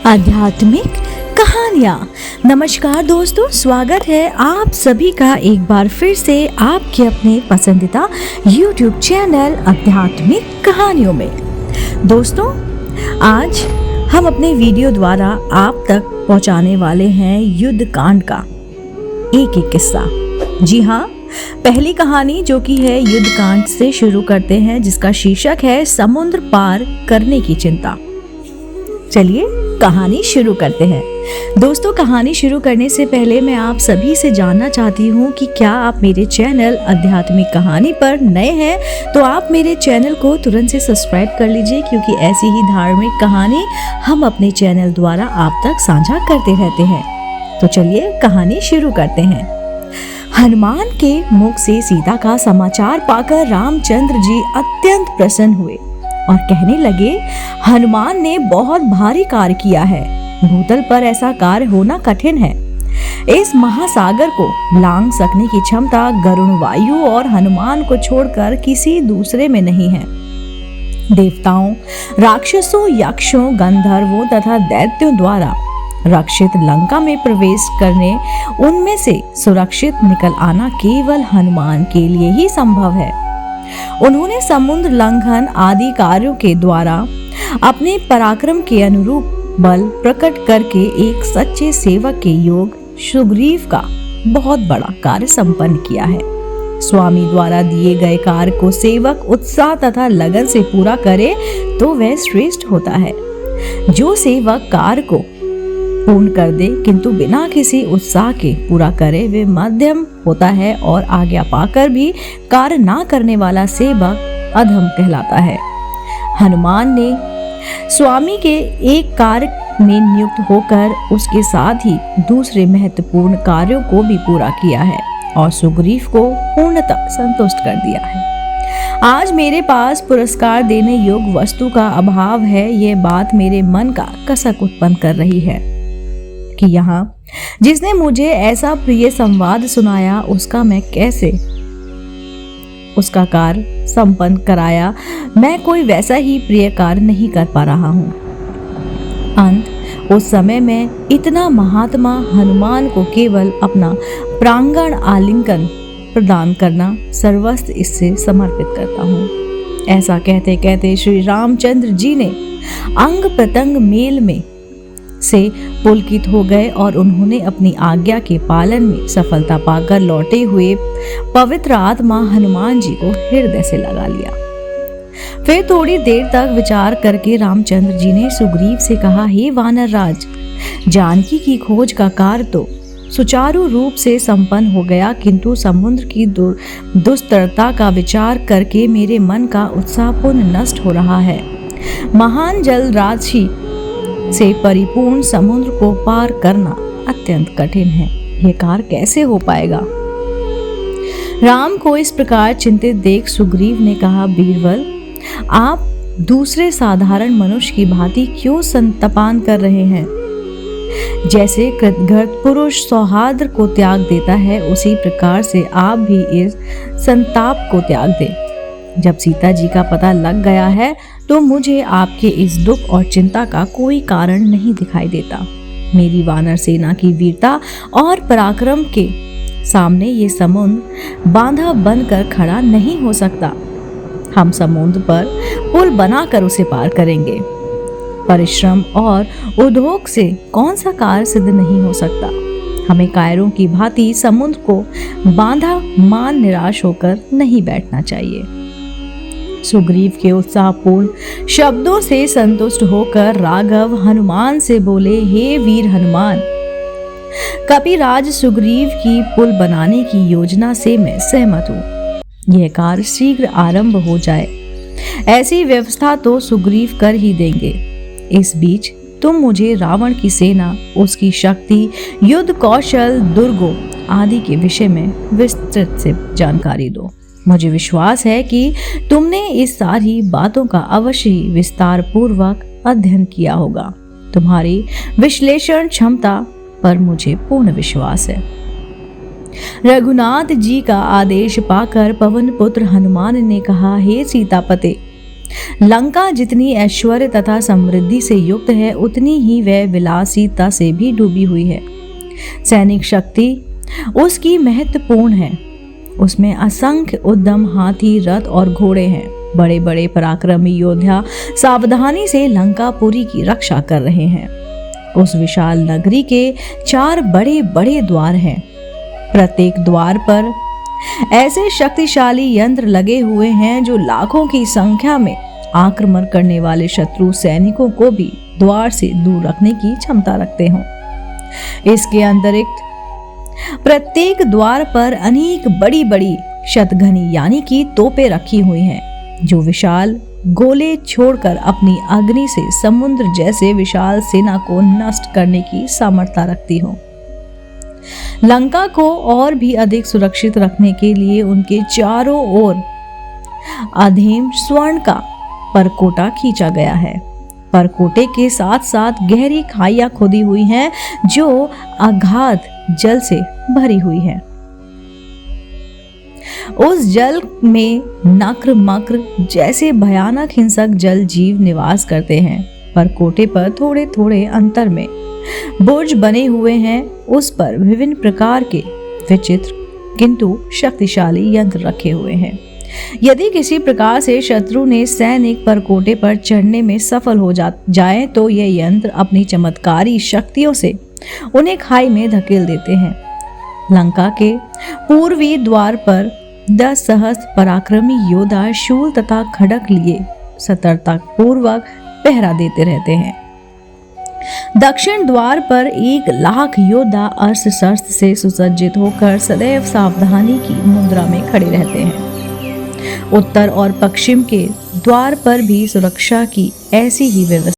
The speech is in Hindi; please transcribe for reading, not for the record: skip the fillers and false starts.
आध्यात्मिक कहानियाँ। नमस्कार दोस्तों, स्वागत है आप सभी का एक बार फिर से आपके अपने पसंदीदा YouTube चैनल आध्यात्मिक कहानियों में। दोस्तों, आज हम अपने वीडियो द्वारा आप तक पहुंचाने वाले हैं युद्ध कांड का एक एक किस्सा। जी हाँ, पहली कहानी जो कि है युद्ध कांड से शुरू करते हैं, जिसका शीर्षक है समुद्र पार करने की चिंता। चलिए कहानी शुरू करते हैं। दोस्तों, कहानी शुरू करने से पहले मैं आप सभी से जानना चाहती हूँ कि क्या आप मेरे चैनल आध्यात्मिक कहानी पर नए हैं तो आप मेरे चैनल को तुरंत से सब्सक्राइब कर लीजिए, क्योंकि ऐसी ही धार्मिक कहानी हम अपने चैनल द्वारा आप तक साझा करते रहते हैं। तो चलिए कहानी शुरू करते हैं। हनुमान के मुख से सीता का समाचार पाकर रामचंद्र जी अत्यंत प्रसन्न हुए और कहने लगे, हनुमान ने बहुत भारी कार्य किया है। भूतल पर ऐसा कार्य होना कठिन है। इस महासागर को लांघ सकने की क्षमता गरुण वायु और हनुमान को छोड़कर किसी दूसरे में नहीं है। देवताओं, राक्षसों, यक्षों, गंधर्वों तथा दैत्यों द्वारा रक्षित लंका में प्रवेश करने, उनमें से सुरक्षित निकल आना केवल हनुमान के लिए ही संभव है। उन्होंने समुद्र लंघन आदि कार्यों के द्वारा अपने पराक्रम के अनुरूप बल प्रकट करके एक सच्चे सेवक के योग सुग्रीव का बहुत बड़ा कार्य संपन्न किया है। स्वामी द्वारा दिए गए कार्य को सेवक उत्साह तथा लगन से पूरा करे तो वह श्रेष्ठ होता है। जो सेवक कार्य को पूर्ण कर दे किंतु बिना किसी उत्साह के पूरा करे, वे मध्यम होता है, और आज्ञा पाकर भी कार्य ना करने वाला सेवक अधम कहलाता है। हनुमान ने स्वामी के एक कार्य में नियुक्त होकर उसके साथ ही दूसरे महत्वपूर्ण कार्यों को भी पूरा किया है और सुग्रीव को पूर्णतः संतुष्ट कर दिया है। आज मेरे पास पुरस्कार देने योग्य वस्तु का अभाव है, ये बात मेरे मन का कसक उत्पन्न कर रही है कि यहाँ जिसने मुझे ऐसा प्रिय संवाद सुनाया, उसका मैं कैसे उसका कार्य संपन्न कराया, मैं कोई वैसा ही प्रिय कार्य नहीं कर पा रहा हूँ। उस समय में इतना महात्मा हनुमान को केवल अपना प्रांगण आलिंगन प्रदान करना सर्वस्व इससे समर्पित करता हूँ। ऐसा कहते कहते श्री रामचंद्र जी ने अंग प्रत्यंग मेल में से पुलकित हो गए और उन्होंने अपनी आज्ञा के पालन में सफलता पाकर लौटे हुए पवित्र आत्मा हनुमान जी को हृदय से लगा लिया। फिर थोड़ी देर तक विचार करके रामचंद्र जी ने सुग्रीव से कहा, हे वानर राज, जानकी की खोज का कार्य तो सुचारू रूप से संपन्न हो गया, किंतु समुद्र की दुस्तरता का विचार करके मेरे मन का उत्साह पुनः नष्ट हो रहा है। महान जल राशि से परिपूर्ण समुद्र को पार करना अत्यंत कठिन है। यह कार्य कैसे हो पाएगा? राम को इस प्रकार चिंतित देख सुग्रीव ने कहा, बीरबल, आप दूसरे साधारण मनुष्य की भांति क्यों संतापान कर रहे हैं? जैसे कृतघ्न पुरुष सौहार्द को त्याग देता है, उसी प्रकार से आप भी इस संताप को त्याग दें। जब सीता जी का पता लग गया है तो मुझे आपके इस दुख और चिंता का कोई कारण नहीं दिखाई देता। मेरी वानर सेना की वीरता और पराक्रम के सामने ये समुद्र बांधा बनकर खड़ा नहीं हो सकता। हम समुद्र पर पुल बनाकर उसे पार करेंगे। परिश्रम और उद्योग से कौन सा कार्य सिद्ध नहीं हो सकता। हमें कायरों की भांति समुद्र को बांधा मान निराश होकर नहीं बैठना चाहिए। सुग्रीव के उत्साहपूर्ण शब्दों से संतुष्ट होकर राघव हनुमान से बोले, हे वीर हनुमान, कपिराज सुग्रीव की पुल बनाने की योजना से मैं सहमत हूँ। यह कार्य शीघ्र आरंभ हो जाए, ऐसी व्यवस्था तो सुग्रीव कर ही देंगे। इस बीच तुम मुझे रावण की सेना, उसकी शक्ति, युद्ध कौशल, दुर्गों आदि के विषय में विस्तृत से जानकारी दो। मुझे विश्वास है कि तुमने इस सारी बातों का अवश्य ही विस्तार पूर्वक अध्ययन किया होगा। तुम्हारी विश्लेषण क्षमता पर मुझे पूर्ण विश्वास है। रघुनाथ जी का आदेश पाकर पवन पुत्र हनुमान ने कहा, हे सीतापते, लंका जितनी ऐश्वर्य तथा समृद्धि से युक्त है, उतनी ही वह विलासिता से भी डूबी हुई है। सैनिक शक्ति उसकी महत्वपूर्ण है। उसमें असंख्य उद्यम हाथी, रथ और घोड़े हैं। बड़े बड़े पराक्रमी योद्धा सावधानी से लंकापुरी की रक्षा कर रहे हैं। उस विशाल नगरी के 4 बड़े बड़े द्वार हैं। प्रत्येक द्वार पर ऐसे शक्तिशाली यंत्र लगे हुए हैं जो लाखों की संख्या में आक्रमण करने वाले शत्रु सैनिकों को भी द्वार से दूर रखने की क्षमता रखते हों। इसके अतिरिक्त प्रत्येक द्वार पर अनेक बड़ी बड़ी शतघनी यानी कि तोपें रखी हुई हैं, जो विशाल गोले छोड़कर अपनी अग्नि से समुद्र जैसे विशाल सेना को नष्ट करने की सामर्थ्य रखती हो। लंका को और भी अधिक सुरक्षित रखने के लिए उनके चारों ओर अधीम स्वर्ण का परकोटा खींचा गया है। परकोटे के साथ साथ गहरी खाइयां खोदी हुई हैं, जो अगाध जल से भरी हुई है। उस जल में नक्र मक्र जैसे भयानक हिंसक जल जीव निवास करते हैं। परकोटे पर थोड़े थोड़े अंतर में बुर्ज बने हुए हैं। उस पर विभिन्न प्रकार के विचित्र किंतु शक्तिशाली यंत्र रखे हुए हैं। यदि किसी प्रकार से शत्रु ने सैनिक परकोटे पर चढ़ने में सफल हो जाए तो ये यंत्र अपनी चमत्कारी शक्तियों से उन्हें खाई में धकेल देते हैं। लंका के पूर्वी द्वार पर 10 सहस्त्र पराक्रमी योद्धा शूल तथा खड़ग लिए सतर्कता पूर्वक पहरा देते रहते हैं। दक्षिण द्वार पर 1 लाख योद्धा अस्त्र शस्त्र से सुसज्जित होकर सदैव सावधानी की मुद्रा में खड़े रहते हैं। उत्तर और पश्चिम के द्वार पर भी सुरक्षा की ऐसी ही व्यवस्था